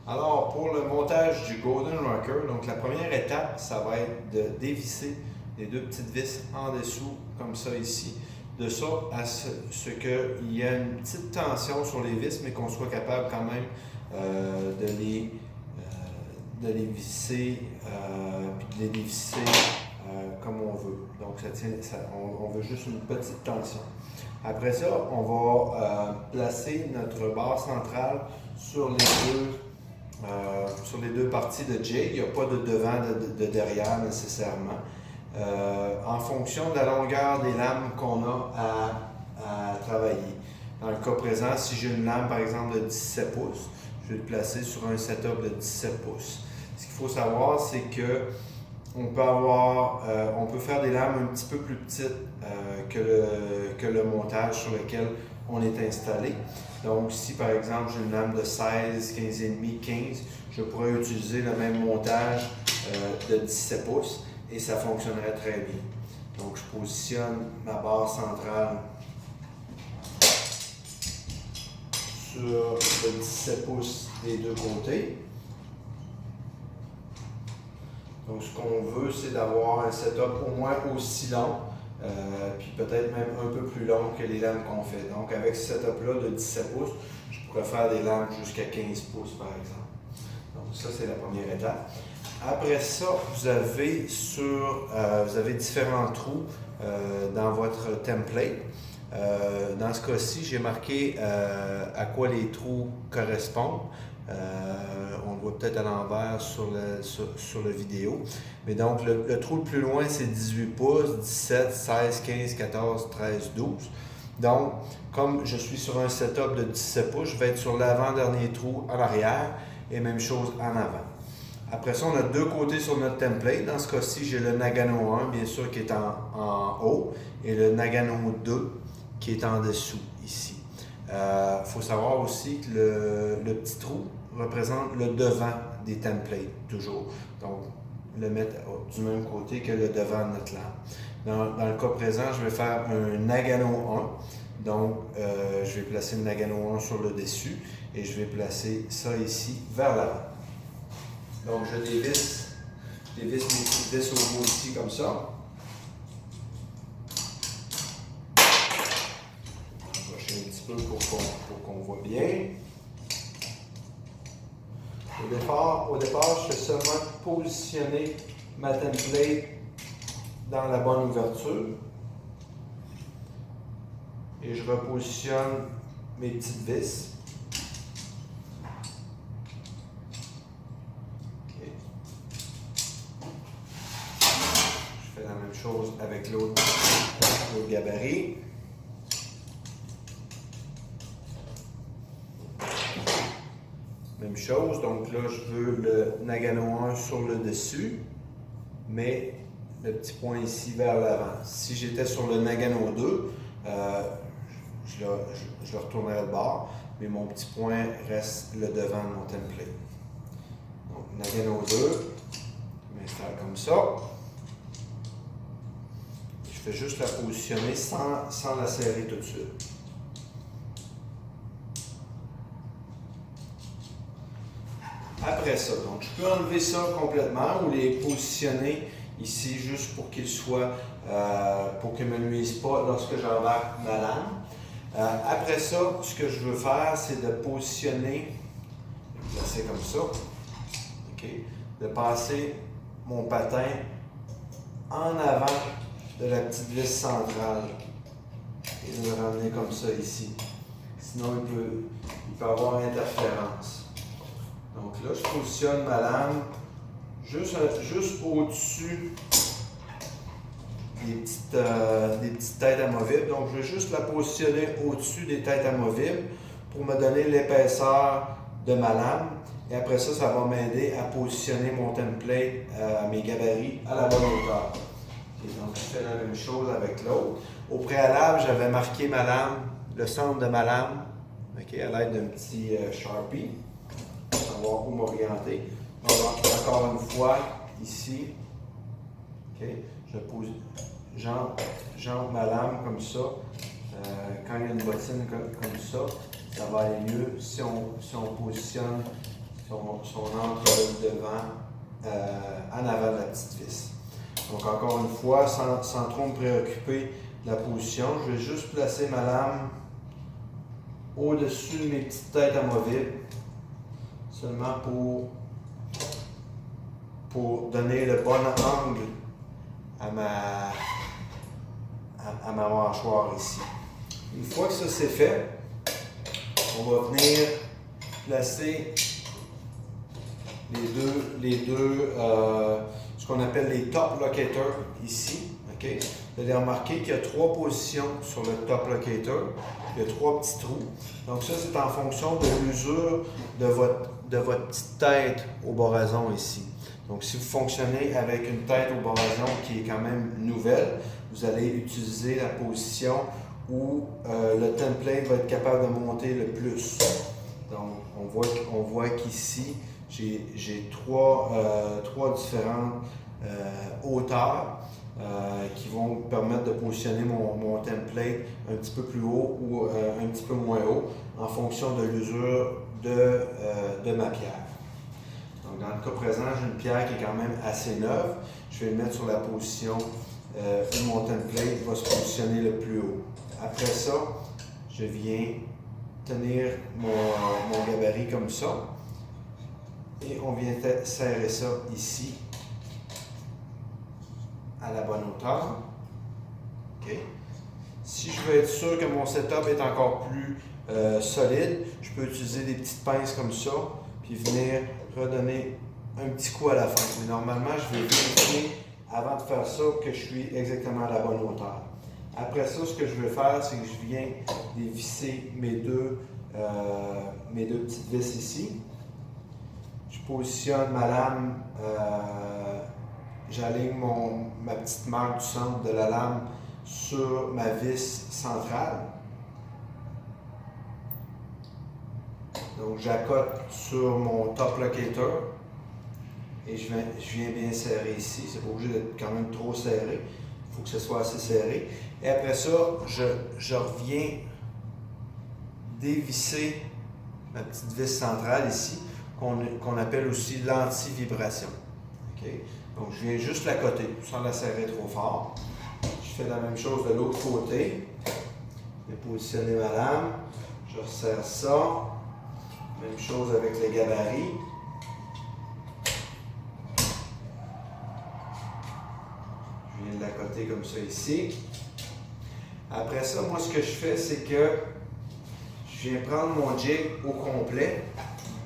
Alors, pour le montage du Golden Rocker, donc la première étape, ça va être de dévisser les deux petites vis en dessous, comme ça ici, de sorte à ce qu'il y ait une petite tension sur les vis, mais qu'on soit capable quand même de les visser, puis de les dévisser comme on veut. Donc, on veut juste une petite tension. Après ça, on va placer notre barre centrale sur les deux parties de jig. Il n'y a pas de devant, de derrière nécessairement. En fonction de la longueur des lames qu'on a à travailler. Dans le cas présent, si j'ai une lame par exemple de 17 pouces, je vais le placer sur un setup de 17 pouces. Ce qu'il faut savoir, c'est que on peut faire des lames un petit peu plus petites que le montage sur lequel on est installé. Donc, si par exemple j'ai une lame de 16, 15,5, 15, je pourrais utiliser le même montage de 17 pouces et ça fonctionnerait très bien. Donc, je positionne ma barre centrale sur le 17 pouces des deux côtés. Donc, ce qu'on veut, c'est d'avoir un setup au moins aussi long, puis peut-être même un peu plus long que les lames qu'on fait. Donc, avec ce setup-là de 17 pouces, je pourrais faire des lames jusqu'à 15 pouces, par exemple. Donc, ça, c'est la première étape. Après ça, vous avez différents trous dans votre template. Dans ce cas-ci, j'ai marqué à quoi les trous correspondent. On le voit peut-être à l'envers sur la vidéo. Mais donc, le trou le plus loin, c'est 18 pouces, 17, 16, 15, 14, 13, 12. Donc, comme je suis sur un setup de 17 pouces, je vais être sur l'avant-dernier trou en arrière et même chose en avant. Après ça, on a deux côtés sur notre template. Dans ce cas-ci, j'ai le Nagano 1, bien sûr, qui est en haut, et le Nagano 2, qui est en dessous, ici. Faut savoir aussi que le petit trou représente le devant des templates, toujours. Donc, le mettre du même côté que le devant de notre lame. Dans le cas présent, je vais faire un Nagano 1. Donc, je vais placer le Nagano 1 sur le dessus et je vais placer ça ici vers l'avant. Donc, je dévisse mes petites vis au bout ici comme ça. Je vais approcher un petit peu pour qu'on voit bien. Au départ, je fais seulement positionner ma template dans la bonne ouverture. Et je repositionne mes petites vis. Je fais la même chose avec l'autre gabarit. Même chose, donc là je veux le Nagano 1 sur le dessus, mais le petit point ici vers l'avant. Si j'étais sur le Nagano 2, je le retournerais de bord, mais mon petit point reste le devant de mon template. Donc Nagano 2, je m'installe comme ça. Je fais juste la positionner sans la serrer tout de suite. Après ça, donc je peux enlever ça complètement ou les positionner ici juste pour qu'ils soient, pour qu'ils ne me nuisent pas lorsque j'embarque ma lame. Après ça, ce que je veux faire, c'est de positionner, de placer comme ça, okay, de passer mon patin en avant de la petite vis centrale et de le ramener comme ça ici. Sinon, il peut avoir interférence. Donc là, je positionne ma lame juste au-dessus des petites têtes amovibles. Donc, je vais juste la positionner au-dessus des têtes amovibles pour me donner l'épaisseur de ma lame. Et après ça, ça va m'aider à positionner mon template, mes gabarits à la bonne hauteur. Et donc, je fais la même chose avec l'autre. Au préalable, j'avais marqué ma lame, le centre de ma lame, okay, à l'aide d'un petit Sharpie. Savoir où m'orienter. Encore une fois, ici, okay, j'entre ma lame comme ça. Quand il y a une bottine comme ça, ça va aller mieux si on positionne son entre devant, en avant de la petite vis. Donc encore une fois, sans trop me préoccuper de la position, je vais juste placer ma lame au-dessus de mes petites têtes amovibles, seulement pour donner le bon angle à ma mâchoire ici. Une fois que ça c'est fait, on va venir placer ce qu'on appelle les top locators ici. Okay? Vous allez remarquer qu'il y a 3 positions sur le top locator. Il y a 3 petits trous. Donc ça, c'est en fonction de l'usure de votre petite tête au boraison ici. Donc si vous fonctionnez avec une tête au boraison qui est quand même nouvelle, vous allez utiliser la position où le template va être capable de monter le plus. Donc on voit qu'ici, j'ai trois différentes hauteurs qui vont me permettre de positionner mon template un petit peu plus haut ou un petit peu moins haut en fonction de l'usure de ma pierre. Donc dans le cas présent, j'ai une pierre qui est quand même assez neuve. Je vais le mettre sur la position où mon template va se positionner le plus haut. Après ça, je viens tenir mon gabarit comme ça et on vient serrer ça ici à la bonne hauteur. Okay. Si je veux être sûr que mon setup est encore plus solide, je peux utiliser des petites pinces comme ça puis venir redonner un petit coup à la fin. Mais normalement, je vais vérifier avant de faire ça que je suis exactement à la bonne hauteur. Après ça, ce que je vais faire, c'est que je viens dévisser mes deux petites vis ici. Je positionne ma lame, j'aligne ma petite marque du centre de la lame sur ma vis centrale. Donc j'accote sur mon top locator et je viens bien serrer ici. C'est pas obligé d'être quand même trop serré. Il faut que ce soit assez serré. Et après ça, je reviens dévisser ma petite vis centrale ici, qu'on appelle aussi l'anti-vibration. Okay? Donc je viens juste la coter, sans la serrer trop fort. Je fais la même chose de l'autre côté. Je vais positionner ma lame. Je resserre ça. Même chose avec les gabarits. Je viens de la coter comme ça ici. Après ça, moi, ce que je fais, c'est que je viens prendre mon jig au complet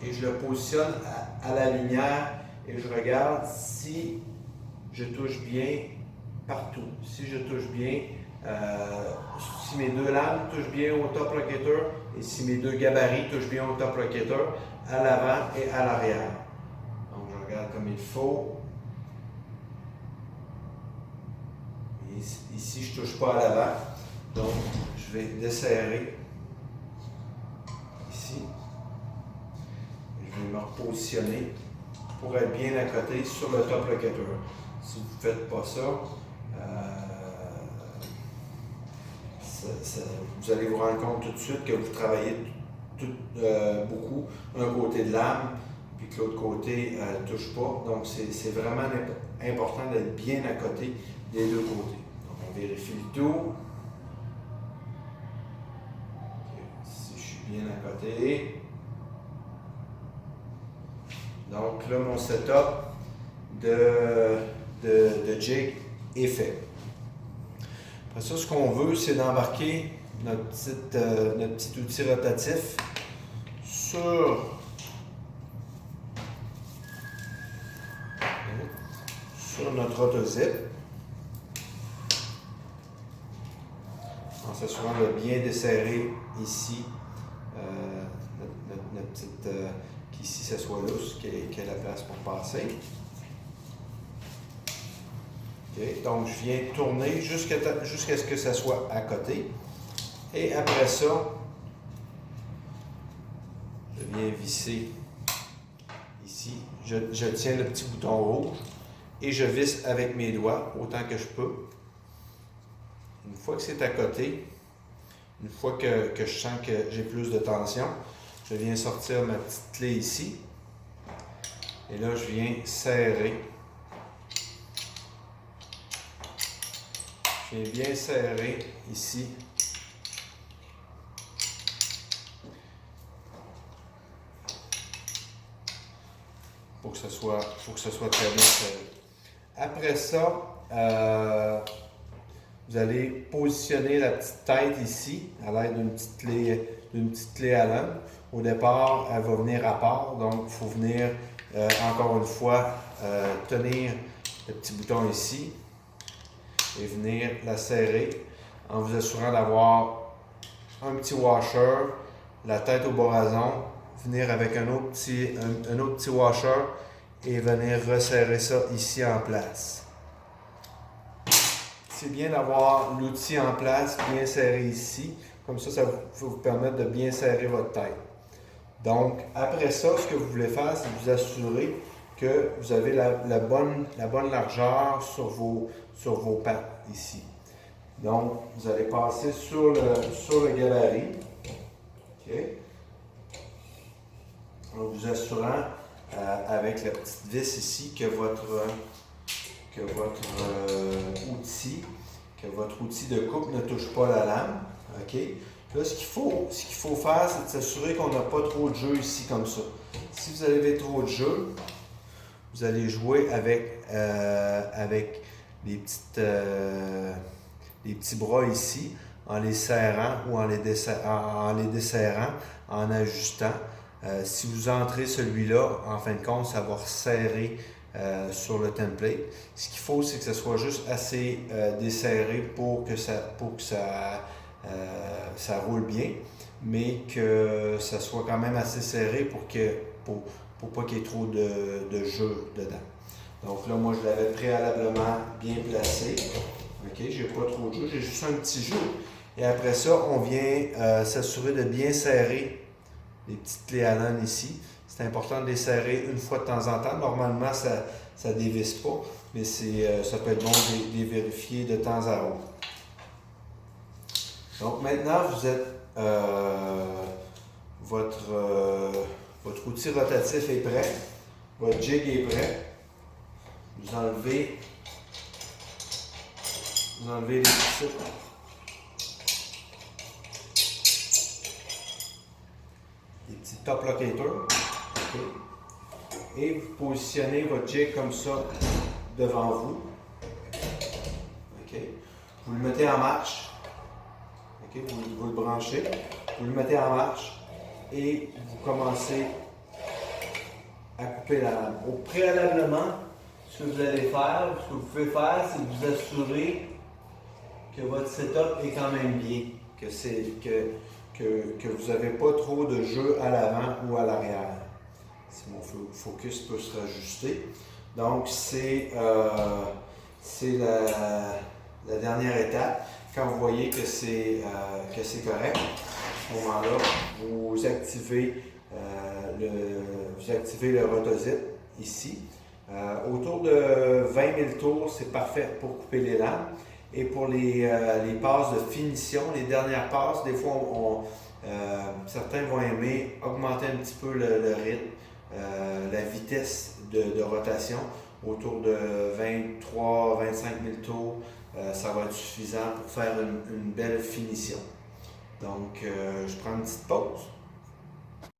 et je le positionne à la lumière et je regarde si je touche bien partout. Si je touche bien, si mes deux lames touchent bien au top locator et si mes deux gabarits touchent bien au top locator à l'avant et à l'arrière. Donc, je regarde comme il faut. Et ici, je ne touche pas à l'avant. Donc, je vais desserrer ici. Je vais me repositionner pour être bien à côté sur le top locator. Si vous ne faites pas ça, vous allez vous rendre compte tout de suite que vous travaillez beaucoup un côté de lame, puis que l'autre côté ne touche pas. Donc, c'est vraiment important d'être bien à côté des deux côtés. Donc, on vérifie le tout. Si je suis bien à côté. Donc, là, mon setup de jig est fait. Après ça, ce qu'on veut, c'est d'embarquer notre petit outil rotatif sur notre rotozip en s'assurant de bien desserrer ici notre petite qu'ici ça soit lousse, qu'il y ait la place pour passer. Okay. Donc je viens tourner jusqu'à ce que ça soit à côté. Et après ça, je viens visser ici. Je tiens le petit bouton rouge et je visse avec mes doigts autant que je peux. Une fois que c'est à côté, une fois que je sens que j'ai plus de tension, je viens sortir ma petite clé ici Et là, je viens serrer. Je viens bien serrer ici. Pour que ce soit très bien serré. Après ça, vous allez positionner la petite tête ici à l'aide d'une petite clé Allen. Au départ, elle va venir à part, donc il faut venir encore une fois tenir le petit bouton ici et venir la serrer en vous assurant d'avoir un petit washer, la tête au borason, venir avec un autre petit washer et venir resserrer ça ici en place. C'est bien d'avoir l'outil en place, bien serré ici. Comme ça va vous permettre de bien serrer votre tête. Donc, après ça, ce que vous voulez faire, c'est vous assurer que vous avez la bonne largeur sur vos pattes ici. Donc, vous allez passer sur le gabarit. Okay. En vous assurant avec la petite vis ici que votre outil de coupe ne touche pas la lame. Okay. Là, ce qu'il faut faire, c'est de s'assurer qu'on n'a pas trop de jeu ici comme ça. Si vous avez trop de jeu, vous allez jouer avec les petits bras ici, en les serrant ou en les desserrant, en ajustant. Si vous entrez celui-là, en fin de compte, ça va resserrer sur le template. Ce qu'il faut, c'est que ça soit juste assez desserré pour que ça roule bien, mais que ça soit quand même assez serré pour pas qu'il y ait trop de jeu dedans. Donc là, moi, je l'avais préalablement bien placé. OK, j'ai pas trop de jeu, j'ai juste un petit jeu. Et après ça, on vient s'assurer de bien serrer les petites clés Allen ici. C'est important de les serrer une fois de temps en temps. Normalement, ça ne dévisse pas, mais ça peut être bon de les vérifier de temps à autre. Donc maintenant, vous êtes votre outil rotatif est prêt, votre jig est prêt. Vous enlevez les petits top locators. Okay. Et vous positionnez votre jig comme ça devant vous. Okay. Vous le mettez en marche. Okay. Vous le branchez. Vous le mettez en marche et vous commencez à couper la lame. Au préalablement, ce que vous allez faire, ce que vous pouvez faire, c'est vous assurer que votre setup est quand même bien, que vous n'avez pas trop de jeu à l'avant ou à l'arrière. Si mon focus peut se rajuster. Donc, c'est la dernière étape. Quand vous voyez que c'est correct, à ce moment-là, vous activez le rotozip ici. Autour de 20 000 tours, c'est parfait pour couper les lames. Et pour les passes de finition, les dernières passes, des fois, certains vont aimer augmenter un petit peu le rythme, la vitesse de rotation. Autour de 23-25 000 tours, ça va être suffisant pour faire une belle finition. Donc, je prends une petite pause.